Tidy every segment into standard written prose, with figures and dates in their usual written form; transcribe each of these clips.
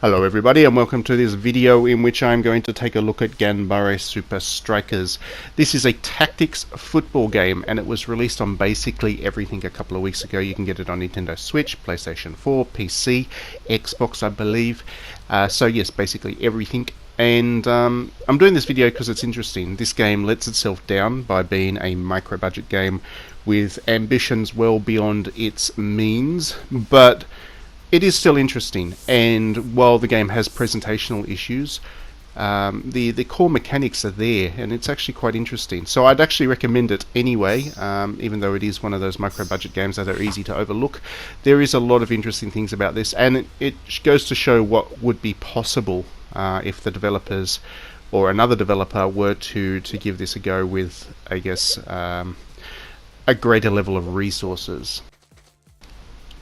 Hello everybody and welcome to this video in which I'm going to take a look at Ganbare Super Strikers. This is a tactics football game and it was released on basically everything a couple of weeks ago. You can get it on Nintendo Switch, PlayStation 4, PC, Xbox I believe. So yes, basically everything. And I'm doing this video because it's interesting. This game lets itself down by being a micro-budget game with ambitions well beyond its means, but it is still interesting, and while the game has presentational issues, the core mechanics are there, and it's actually quite interesting. So I'd actually recommend it anyway, even though it is one of those micro-budget games that are easy to overlook. There is a lot of interesting things about this, and it goes to show what would be possible if the developers or another developer were to give this a go with, I guess, a greater level of resources.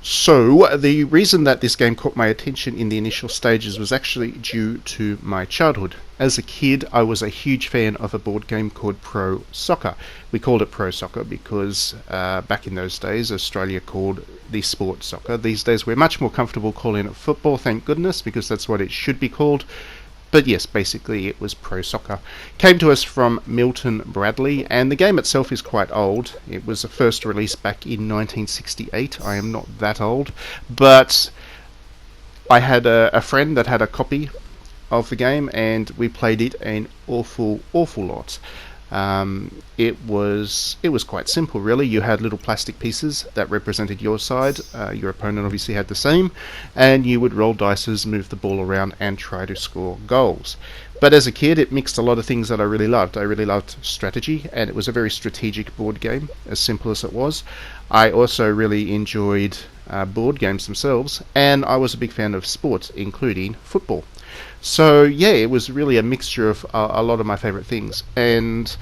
So, the reason that this game caught my attention in the initial stages was actually due to my childhood. As a kid, I was a huge fan of a board game called Pro Soccer. We called it Pro Soccer because back in those days, Australia called the sport soccer. These days, we're much more comfortable calling it football, thank goodness, because that's what it should be called. But yes, basically it was Pro Soccer. Came to us from Milton Bradley, and the game itself is quite old. It was first released back in 1968. I am not that old, but I had a friend that had a copy of the game, and we played it an awful lot. It was quite simple, really. You had little plastic pieces that represented your side. Your opponent obviously had the same, and you would roll dice, move the ball around, and try to score goals. But as a kid, it mixed a lot of things that I really loved. I really loved strategy, and it was a very strategic board game, as simple as it was. I also really enjoyed board games themselves, and I was a big fan of sports, including football. So yeah, it was really a mixture of a lot of my favourite things, and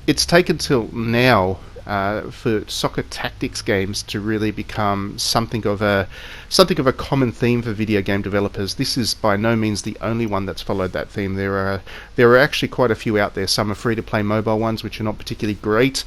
it's taken till now for soccer tactics games to really become something of a common theme for video game developers. This is by no means the only one that's followed that theme. There are actually quite a few out there. Some are free-to-play mobile ones, which are not particularly great.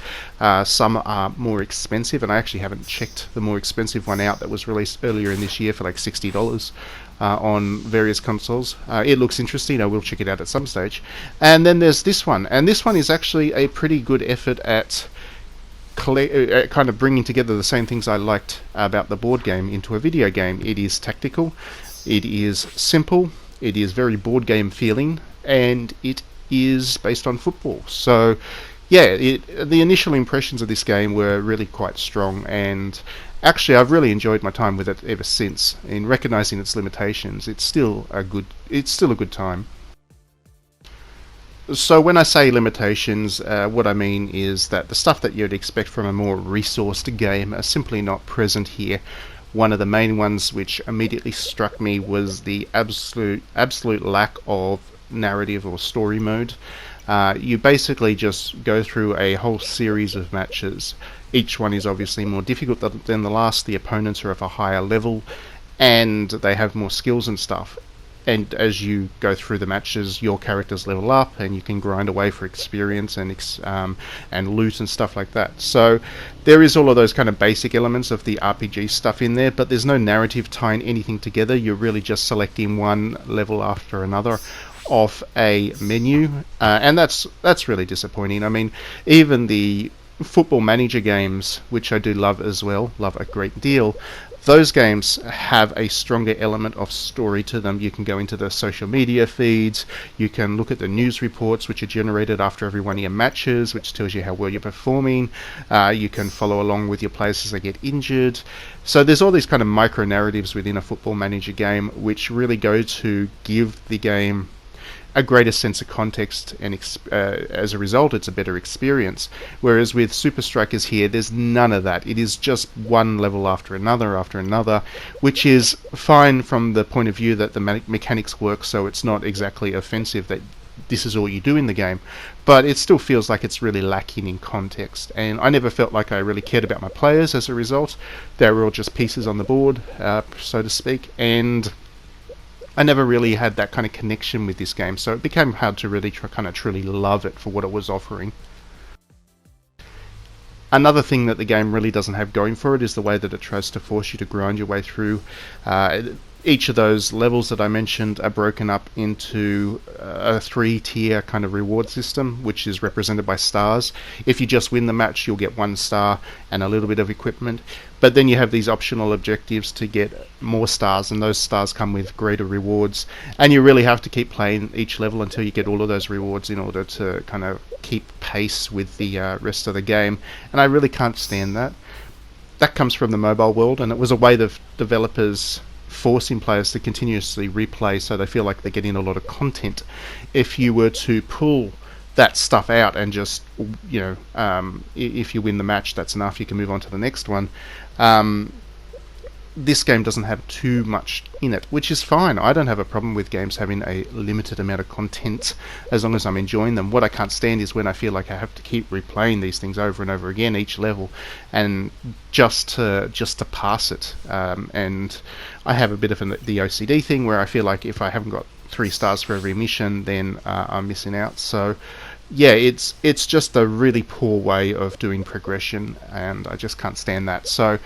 Some are more expensive, and I actually haven't checked the more expensive one out that was released earlier in this year for like $60. On various consoles. It looks interesting. I will check it out at some stage. And then there's this one, and this one is actually a pretty good effort at kind of bringing together the same things I liked about the board game into a video game. It is tactical, it is simple, it is very board game feeling, and it is based on football. So yeah, the initial impressions of this game were really quite strong, and actually I've really enjoyed my time with it ever since. In recognizing its limitations, it's still a good time. So when I say limitations, what I mean is that the stuff that you'd expect from a more resourced game are simply not present here. One of the main ones which immediately struck me was the absolute lack of narrative or story mode. You basically just go through a whole series of matches. Each one is obviously more difficult than the last. The opponents are of a higher level, and they have more skills and stuff. And as you go through the matches, your characters level up, and you can grind away for experience and loot and stuff like that. So there is all of those kind of basic elements of the RPG stuff in there, but there's no narrative tying anything together. You're really just selecting one level after another off a menu, and that's really disappointing. I mean, even the football manager games, which I do love as well, love a great deal, those games have a stronger element of story to them. You can go into the social media feeds, you can look at the news reports which are generated after every one of your matches, which tells you how well you're performing. You can follow along with your players as they get injured. So there's all these kind of micro narratives within a football manager game which really go to give the game a greater sense of context, and as a result it's a better experience. Whereas with Super Strikers here, there's none of that. It is just one level after another, which is fine from the point of view that the mechanics work, so it's not exactly offensive that this is all you do in the game, but it still feels like it's really lacking in context, and I never felt like I really cared about my players as a result. They were all just pieces on the board, so to speak, and I never really had that kind of connection with this game, so it became hard to really truly love it for what it was offering. Another thing that the game really doesn't have going for it is the way that it tries to force you to grind your way through Each of those levels that I mentioned are broken up into a 3-tier kind of reward system, which is represented by stars. If you just win the match, you'll get 1 star and a little bit of equipment. But then you have these optional objectives to get more stars, and those stars come with greater rewards. And you really have to keep playing each level until you get all of those rewards in order to kind of keep pace with the rest of the game. And I really can't stand that. That comes from the mobile world, and it was a way that developers forcing players to continuously replay so they feel like they're getting a lot of content. If you were to pull that stuff out and just, if you win the match, that's enough, you can move on to the next one. This game doesn't have too much in it, which is fine. I don't have a problem with games having a limited amount of content as long as I'm enjoying them. What I can't stand is when I feel like I have to keep replaying these things over and over again each level, and just to pass it. And I have a bit of the OCD thing where I feel like if I haven't got 3 stars for every mission, then I'm missing out. So yeah, it's just a really poor way of doing progression, and I just can't stand that. So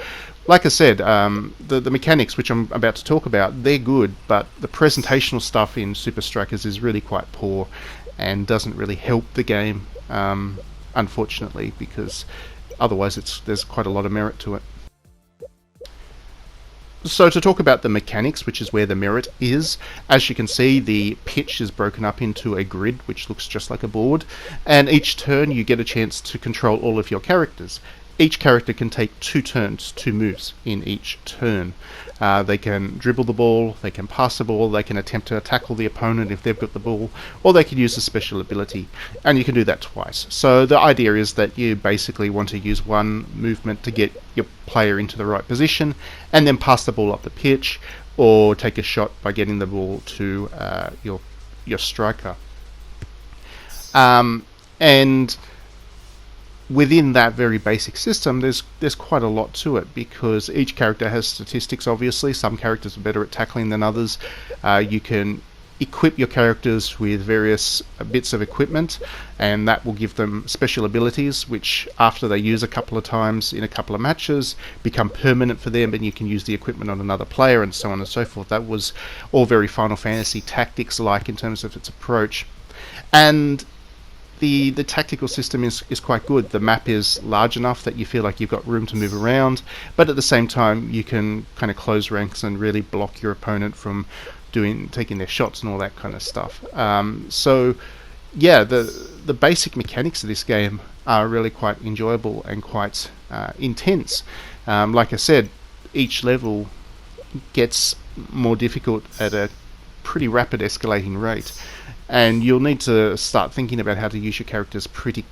like I said, the mechanics, which I'm about to talk about, they're good, but the presentational stuff in Super Strikers is really quite poor and doesn't really help the game, unfortunately, because otherwise there's quite a lot of merit to it. So to talk about the mechanics, which is where the merit is, as you can see, the pitch is broken up into a grid which looks just like a board, and each turn you get a chance to control all of your characters. Each character can take 2 turns, 2 moves in each turn. They can dribble the ball, they can pass the ball, they can attempt to tackle the opponent if they've got the ball, or they can use a special ability, and you can do that twice. So the idea is that you basically want to use one movement to get your player into the right position, and then pass the ball up the pitch, or take a shot by getting the ball to your striker. And within that very basic system, there's quite a lot to it, because each character has statistics. Obviously, some characters are better at tackling than others. You can equip your characters with various bits of equipment, and that will give them special abilities, which after they use a couple of times in a couple of matches become permanent for them, and you can use the equipment on another player, and so on and so forth. That was all very Final Fantasy Tactics like in terms of its approach. And the tactical system is quite good. The map is large enough that you feel like you've got room to move around, but at the same time you can kind of close ranks and really block your opponent from taking their shots and all that kind of stuff. So yeah, the basic mechanics of this game are really quite enjoyable and quite intense. Like I said, each level gets more difficult at a pretty rapid escalating rate, and you'll need to start thinking about how to use your characters pretty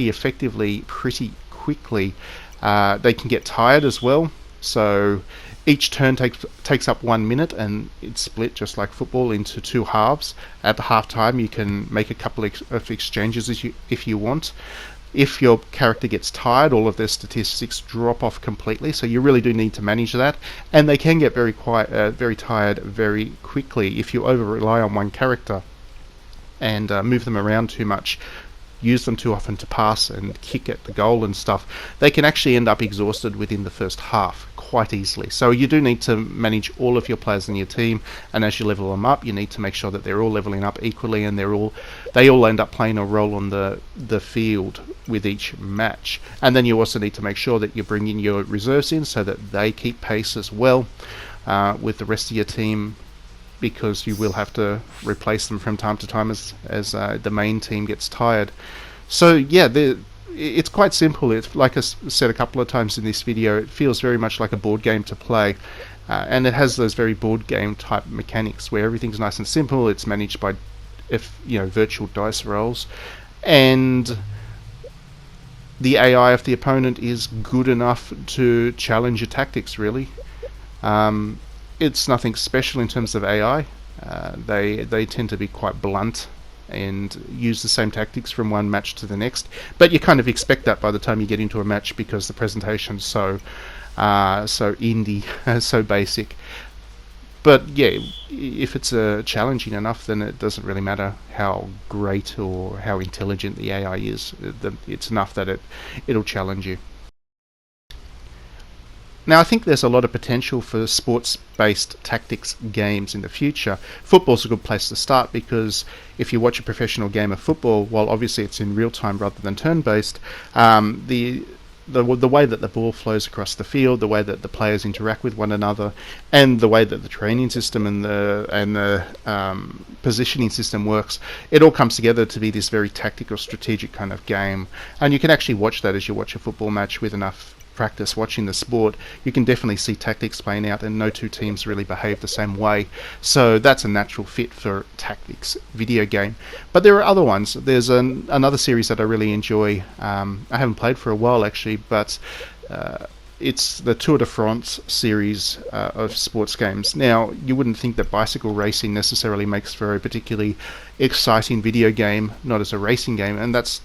effectively, pretty quickly. They can get tired as well, so each turn takes up 1 minute, and it's split just like football into 2 halves. At the half time you can make a couple of exchanges if you want. If your character gets tired, all of their statistics drop off completely, so you really do need to manage that, and they can get very tired very quickly if you over-rely on one character and move them around too much, use them too often to pass and kick at the goal and stuff. They can actually end up exhausted within the first half quite easily. So you do need to manage all of your players in your team, and as you level them up, you need to make sure that they're all leveling up equally, and they all end up playing a role on the field with each match. And then you also need to make sure that you're bringing your reserves in so that they keep pace as well with the rest of your team, because you will have to replace them from time to time as the main team gets tired. So yeah, it's quite simple. It's like I said a couple of times in this video, it feels very much like a board game to play, and it has those very board game type mechanics where everything's nice and simple. It's managed by virtual dice rolls, and the AI of the opponent is good enough to challenge your tactics, really. It's nothing special in terms of AI. They tend to be quite blunt and use the same tactics from one match to the next, but you kind of expect that by the time you get into a match, because the presentation's so indie, so basic. But yeah, if it's challenging enough, then it doesn't really matter how great or how intelligent the AI is. It's enough that it'll challenge you. Now, I think there's a lot of potential for sports-based tactics games in the future. Football's a good place to start because if you watch a professional game of football, while obviously it's in real time rather than turn-based, the way that the ball flows across the field, the way that the players interact with one another, and the way that the training system and the positioning system works, it all comes together to be this very tactical, strategic kind of game. And you can actually watch that as you watch a football match with enough practice watching the sport. You can definitely see tactics playing out, and no two teams really behave the same way. So that's a natural fit for tactics video game. But there are other ones. There's another series that I really enjoy. I haven't played for a while actually, but it's the Tour de France series of sports games. Now, you wouldn't think that bicycle racing necessarily makes for a particularly exciting video game, not as a racing game, and that's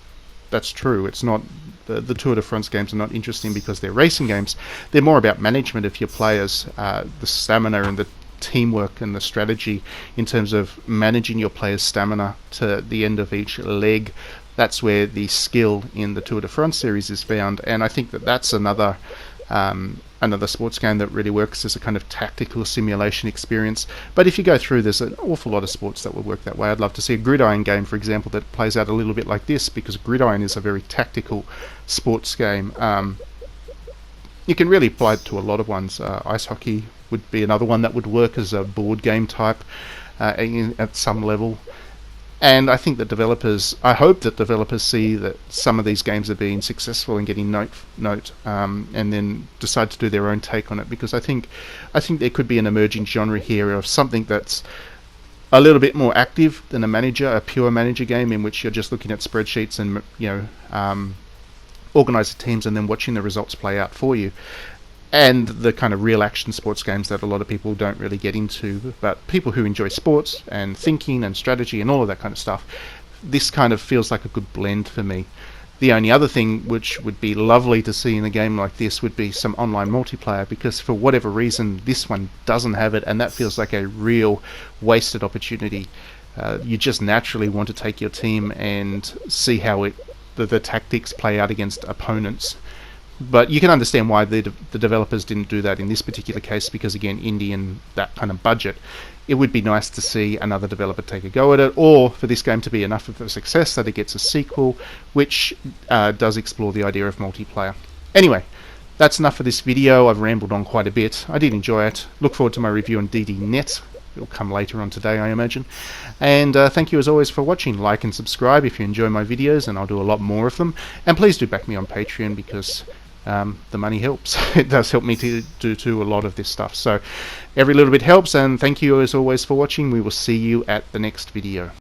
true. It's not. The Tour de France games are not interesting because they're racing games. They're more about management of your players, the stamina and the teamwork and the strategy in terms of managing your players' stamina to the end of each leg. That's where the skill in the Tour de France series is found, and I think that that's another sports game that really works as a kind of tactical simulation experience. But if you go through, there's an awful lot of sports that would work that way. I'd love to see a gridiron game, for example, that plays out a little bit like this, because gridiron is a very tactical sports game. You can really apply it to a lot of ones. Ice hockey would be another one that would work as a board game type at some level. And I think that I hope that developers see that some of these games are being successful and getting note, and then decide to do their own take on it, because I think there could be an emerging genre here of something that's a little bit more active than a pure manager game in which you're just looking at spreadsheets and organizing teams and then watching the results play out for you. And the kind of real action sports games that a lot of people don't really get into, but people who enjoy sports and thinking and strategy and all of that kind of stuff, this kind of feels like a good blend for me. The only other thing which would be lovely to see in a game like this would be some online multiplayer, because for whatever reason this one doesn't have it, and that feels like a real wasted opportunity. You just naturally want to take your team and see how the tactics play out against opponents. But you can understand why the developers didn't do that in this particular case, because again, indie and that kind of budget. It would be nice to see another developer take a go at it, or for this game to be enough of a success that it gets a sequel, which does explore the idea of multiplayer. Anyway, that's enough for this video. I've rambled on quite a bit. I did enjoy it. Look forward to my review on DDNet. It'll come later on today, I imagine. And thank you as always for watching. Like and subscribe if you enjoy my videos, and I'll do a lot more of them. And please do back me on Patreon, because the money helps. It does help me to do a lot of this stuff. So every little bit helps, and thank you as always for watching. We will see you at the next video.